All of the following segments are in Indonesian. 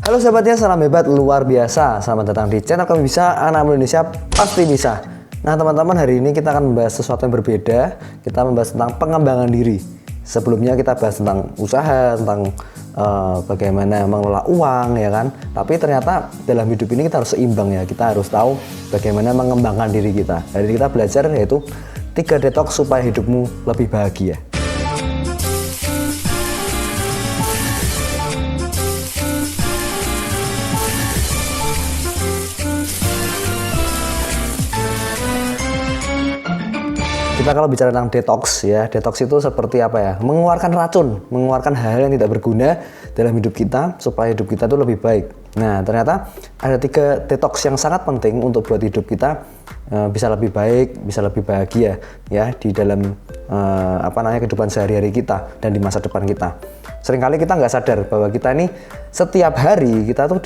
Halo sahabatnya, salam hebat luar biasa. Selamat datang di channel Kamu Bisa, anak Indonesia pasti bisa. Nah teman-teman, hari ini kita akan membahas sesuatu yang berbeda. Kita membahas tentang pengembangan diri. Sebelumnya kita bahas tentang usaha, tentang bagaimana mengelola uang, ya kan. Tapi ternyata dalam hidup ini kita harus seimbang ya. Kita harus tahu bagaimana mengembangkan diri kita. Hari ini kita belajar yaitu 3 detox supaya hidupmu lebih bahagia. Kita kalau bicara tentang detox ya, detox itu seperti apa ya? Mengeluarkan racun, mengeluarkan hal-hal yang tidak berguna dalam hidup kita supaya hidup kita itu lebih baik. Nah, ternyata ada 3 detox yang sangat penting untuk buat hidup kita bisa lebih baik, bisa lebih bahagia ya di dalam kehidupan sehari-hari kita dan di masa depan kita. Seringkali kita nggak sadar bahwa kita ini setiap hari kita tuh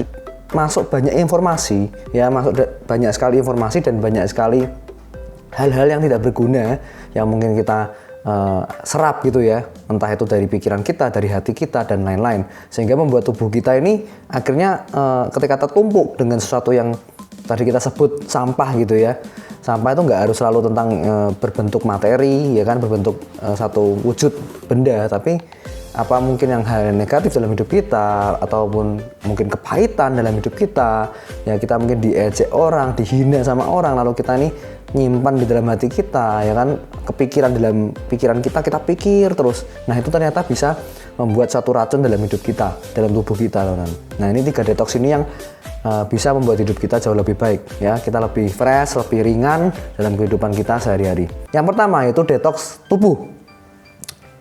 masuk banyak informasi ya, masuk banyak sekali informasi dan banyak sekali hal-hal yang tidak berguna yang mungkin kita serap gitu ya, entah itu dari pikiran kita, dari hati kita dan lain-lain, sehingga membuat tubuh kita ini akhirnya ketika tertumpuk dengan sesuatu yang tadi kita sebut sampah gitu ya. Sampah itu nggak harus selalu tentang berbentuk materi ya kan, berbentuk satu wujud benda, tapi apa mungkin yang hal negatif dalam hidup kita, ataupun mungkin kepahitan dalam hidup kita ya, kita mungkin diejek orang, dihina sama orang, lalu kita ini nyimpan di dalam hati kita ya kan, kepikiran dalam pikiran kita pikir terus. Nah itu ternyata bisa membuat satu racun dalam hidup kita, dalam tubuh kita teman-teman. Nah ini 3 detox ini yang bisa membuat hidup kita jauh lebih baik ya, kita lebih fresh, lebih ringan dalam kehidupan kita sehari-hari. Yang pertama yaitu detox tubuh.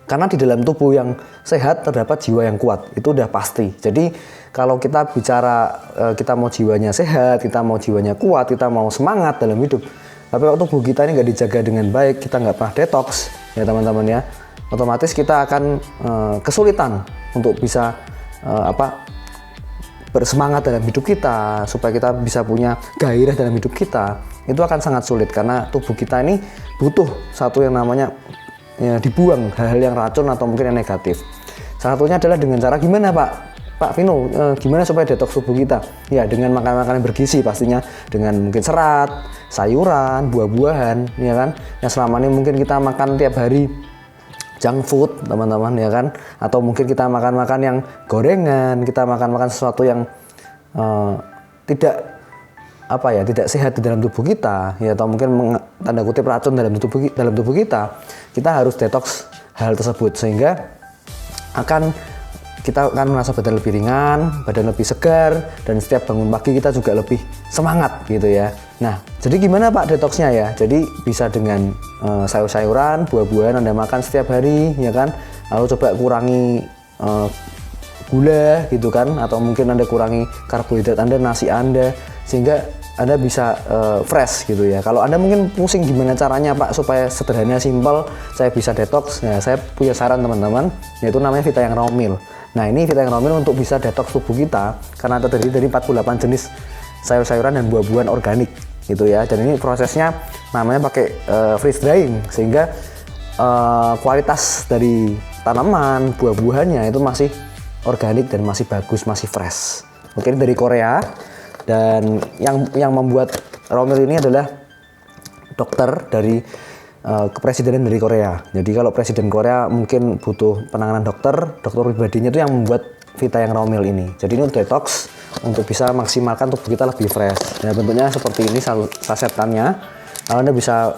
Karena di dalam tubuh yang sehat terdapat jiwa yang kuat, itu udah pasti. Jadi kalau kita bicara kita mau jiwanya sehat, kita mau jiwanya kuat, kita mau semangat dalam hidup, tapi kalau tubuh kita ini nggak dijaga dengan baik, kita nggak pernah detox ya teman-teman ya, otomatis kita akan kesulitan untuk bisa bersemangat dalam hidup kita, supaya kita bisa punya gairah dalam hidup kita. Itu akan sangat sulit karena tubuh kita ini butuh satu yang namanya ya, dibuang hal-hal yang racun atau mungkin yang negatif. Salah satunya adalah dengan cara gimana Pak Vino, gimana supaya detox tubuh kita? Ya dengan makan-makanan bergizi pastinya, dengan mungkin serat, sayuran, buah-buahan, ya kan? Yang selama ini mungkin kita makan tiap hari junk food, teman-teman, ya kan? Atau mungkin kita makan-makan yang gorengan, kita makan-makan sesuatu yang tidak sehat di dalam tubuh kita, ya, atau mungkin tanda kutip racun dalam tubuh kita. Kita harus detox hal tersebut sehingga kita akan merasa badan lebih ringan, badan lebih segar, dan setiap bangun pagi kita juga lebih semangat gitu ya. Nah, jadi gimana Pak detoxnya ya? Jadi bisa dengan sayur-sayuran, buah-buahan Anda makan setiap hari, ya kan? Lalu coba kurangi gula gitu kan, atau mungkin Anda kurangi karbohidrat Anda, nasi Anda, sehingga Anda bisa fresh gitu ya. Kalau Anda mungkin pusing gimana caranya Pak supaya sederhana, simpel, saya bisa detox, nah saya punya saran teman-teman, yaitu namanya Vita yang Raw Meal. Nah ini Vita yang Raw Meal untuk bisa detox tubuh kita, karena terdiri dari 48 jenis sayur-sayuran dan buah-buahan organik gitu ya. Dan ini prosesnya namanya pakai freeze drying, sehingga kualitas dari tanaman, buah-buahannya itu masih organik dan masih bagus, masih fresh. Oke, dari Korea. Dan yang membuat Raw Meal ini adalah dokter dari kepresidenan dari Korea. Jadi kalau presiden Korea mungkin butuh penanganan dokter pribadinya itu yang membuat Vita yang Raw Meal ini. Jadi ini untuk detox, untuk bisa maksimalkan tubuh kita lebih fresh. Nah bentuknya seperti ini sasetannya. Anda bisa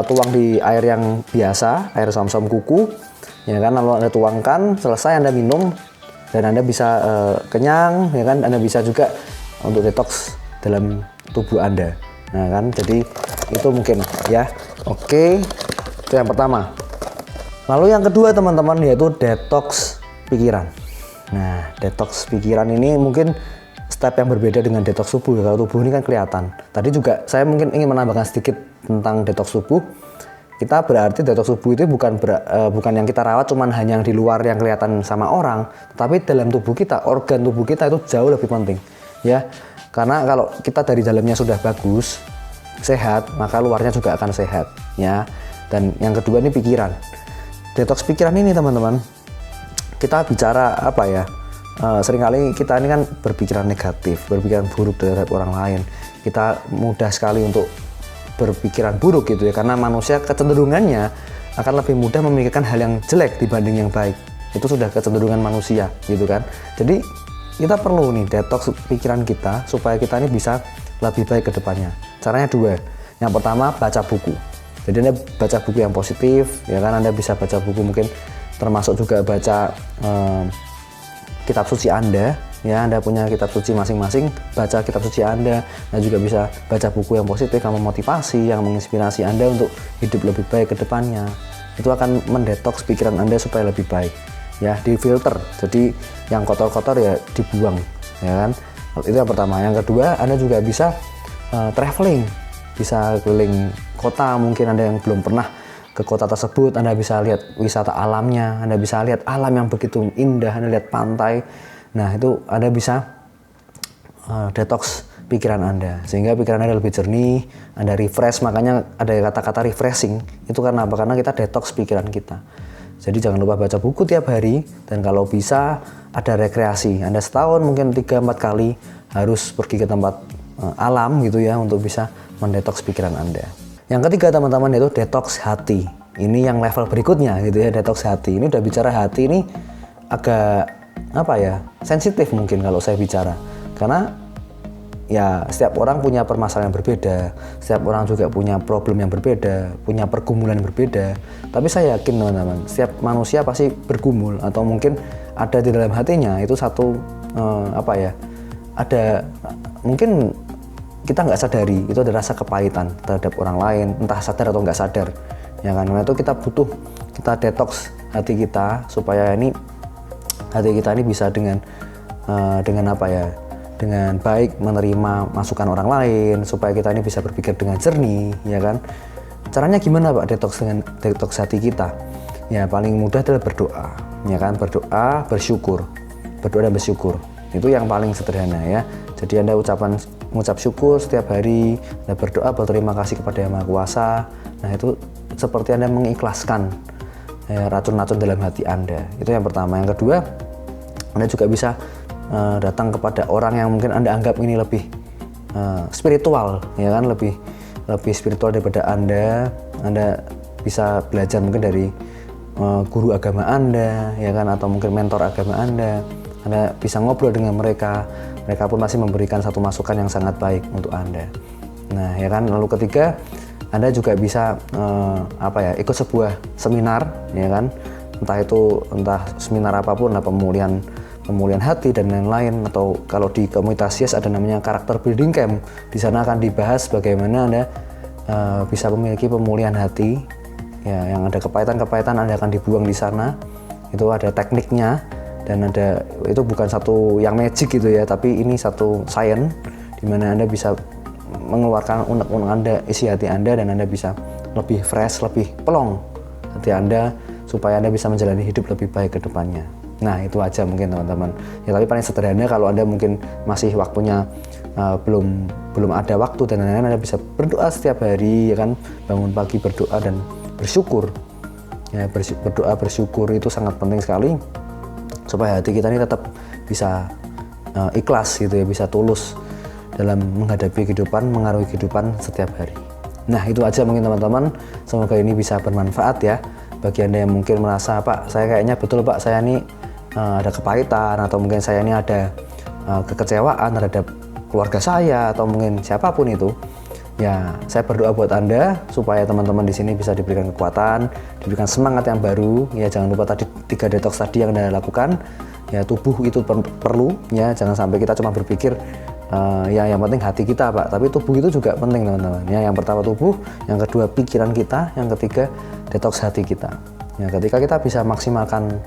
tuang di air yang biasa, air som-som kuku, ya kan. Lalu Anda tuangkan, selesai Anda minum, dan Anda bisa kenyang, ya kan. Anda bisa juga untuk detox dalam tubuh Anda. Nah kan, jadi itu mungkin ya. Oke, itu yang pertama. Lalu yang kedua teman-teman, yaitu detox pikiran. Nah, detox pikiran ini mungkin step yang berbeda dengan detox tubuh. Kalau tubuh ini kan kelihatan. Tadi juga saya mungkin ingin menambahkan sedikit tentang detox tubuh. Kita berarti detox tubuh itu bukan yang kita rawat cuman hanya yang di luar yang kelihatan sama orang, tapi dalam tubuh kita, organ tubuh kita itu jauh lebih penting. Ya, karena kalau kita dari dalamnya sudah bagus, sehat, maka luarnya juga akan sehat ya. Dan yang kedua ini pikiran. Detox pikiran ini teman-teman, kita bicara apa ya, seringkali kita ini kan berpikiran negatif, berpikiran buruk terhadap orang lain. Kita mudah sekali untuk berpikiran buruk gitu ya, karena manusia kecenderungannya akan lebih mudah memikirkan hal yang jelek dibanding yang baik. Itu sudah kecenderungan manusia gitu kan. Jadi kita perlu nih detox pikiran kita supaya kita ini bisa lebih baik ke depannya. Caranya dua. Yang pertama, baca buku. Jadi Anda baca buku yang positif, ya kan. Anda bisa baca buku mungkin termasuk juga baca kitab suci Anda, ya. Anda punya kitab suci masing-masing, baca kitab suci Anda. Anda juga bisa baca buku yang positif, yang memotivasi, yang menginspirasi Anda untuk hidup lebih baik ke depannya. Itu akan mendetoks pikiran Anda supaya lebih baik, ya, difilter. Jadi yang kotor-kotor ya dibuang, ya kan. Itu yang pertama. Yang kedua, Anda juga bisa traveling, bisa keliling kota. Mungkin Anda yang belum pernah ke kota tersebut, Anda bisa lihat wisata alamnya, Anda bisa lihat alam yang begitu indah, Anda lihat pantai. Nah, itu Anda bisa detox pikiran Anda, sehingga pikiran Anda lebih jernih, Anda refresh. Makanya ada kata-kata refreshing, itu karena apa? Karena kita detox pikiran kita. Jadi jangan lupa baca buku tiap hari, dan kalau bisa ada rekreasi. Anda setahun mungkin 3-4 kali harus pergi ke tempat alam gitu ya, untuk bisa mendetoks pikiran Anda. Yang ketiga teman-teman, yaitu detox hati. Ini yang level berikutnya gitu ya, detox hati. Ini udah bicara hati, ini agak apa ya, sensitif mungkin kalau saya bicara, karena ya setiap orang punya permasalahan yang berbeda, setiap orang juga punya problem yang berbeda, punya pergumulan yang berbeda. Tapi saya yakin teman-teman, setiap manusia pasti bergumul, atau mungkin ada di dalam hatinya itu satu apa ya, ada mungkin kita nggak sadari, itu ada rasa kepahitan terhadap orang lain, entah sadar atau nggak sadar, ya kan. Karena itu kita butuh, kita detox hati kita supaya ini hati kita ini bisa dengan apa ya, dengan baik menerima masukan orang lain, supaya kita ini bisa berpikir dengan jernih, ya kan. Caranya gimana Pak detox hati kita? Ya paling mudah adalah berdoa, ya kan. Berdoa, bersyukur, berdoa dan bersyukur. Itu yang paling sederhana ya. Jadi Anda mengucap syukur setiap hari, Anda berdoa berterima kasih kepada Yang Maha Kuasa. Nah, itu seperti Anda mengikhlaskan racun-racun dalam hati Anda. Itu yang pertama. Yang kedua, Anda juga bisa datang kepada orang yang mungkin Anda anggap ini lebih spiritual, ya kan, lebih spiritual daripada Anda. Anda bisa belajar mungkin dari guru agama Anda, ya kan, atau mungkin mentor agama Anda. Anda bisa ngobrol dengan mereka pun masih memberikan satu masukan yang sangat baik untuk Anda. Nah, ya kan. Lalu ketiga, Anda juga bisa ikut sebuah seminar, ya kan, entah seminar apapun, pemulihan hati dan lain-lain. Atau kalau di komunitas YES ada namanya karakter building camp. Di sana akan dibahas bagaimana Anda bisa memiliki pemulihan hati, ya, yang ada kepahitan Anda akan dibuang di sana. Itu ada tekniknya, dan itu bukan satu yang magic gitu ya, tapi ini satu science di mana Anda bisa mengeluarkan unek-unek Anda, isi hati Anda, dan Anda bisa lebih fresh, lebih pelong hati Anda, supaya Anda bisa menjalani hidup lebih baik ke depannya. Nah, itu aja mungkin teman-teman. Ya, tapi paling sederhana, kalau Anda mungkin masih waktunya belum ada waktu dan lain-lain, Anda bisa berdoa setiap hari, ya kan. Bangun pagi berdoa dan bersyukur. Ya, berdoa bersyukur itu sangat penting sekali, supaya hati kita ini tetap bisa ikhlas gitu ya, bisa tulus dalam menghadapi kehidupan, mengaruhi kehidupan setiap hari. Nah, itu aja mungkin teman-teman. Semoga ini bisa bermanfaat ya bagi Anda yang mungkin merasa, Pak, saya kayaknya betul Pak, saya ini ada kepahitan, atau mungkin saya ini ada kekecewaan terhadap keluarga saya, atau mungkin siapapun itu. Ya, saya berdoa buat Anda supaya teman-teman di sini bisa diberikan kekuatan, diberikan semangat yang baru. Ya, jangan lupa tadi 3 detox tadi yang Anda lakukan. Ya, tubuh itu perlu, ya, jangan sampai kita cuma berpikir ya yang penting hati kita Pak, tapi tubuh itu juga penting teman-teman. Ya, yang pertama tubuh, yang kedua pikiran kita, yang ketiga detox hati kita. Ya, ketika kita bisa maksimalkan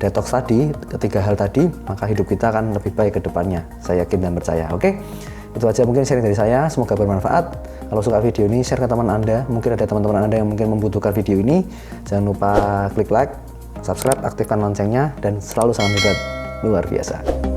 detox tadi, ketiga hal tadi, maka hidup kita akan lebih baik ke depannya. Saya yakin dan percaya. Oke? Itu aja mungkin sharing dari saya, semoga bermanfaat. Kalau suka video ini, share ke teman Anda. Mungkin ada teman-teman Anda yang mungkin membutuhkan video ini. Jangan lupa klik like, subscribe, aktifkan loncengnya, dan selalu salam hebat luar biasa.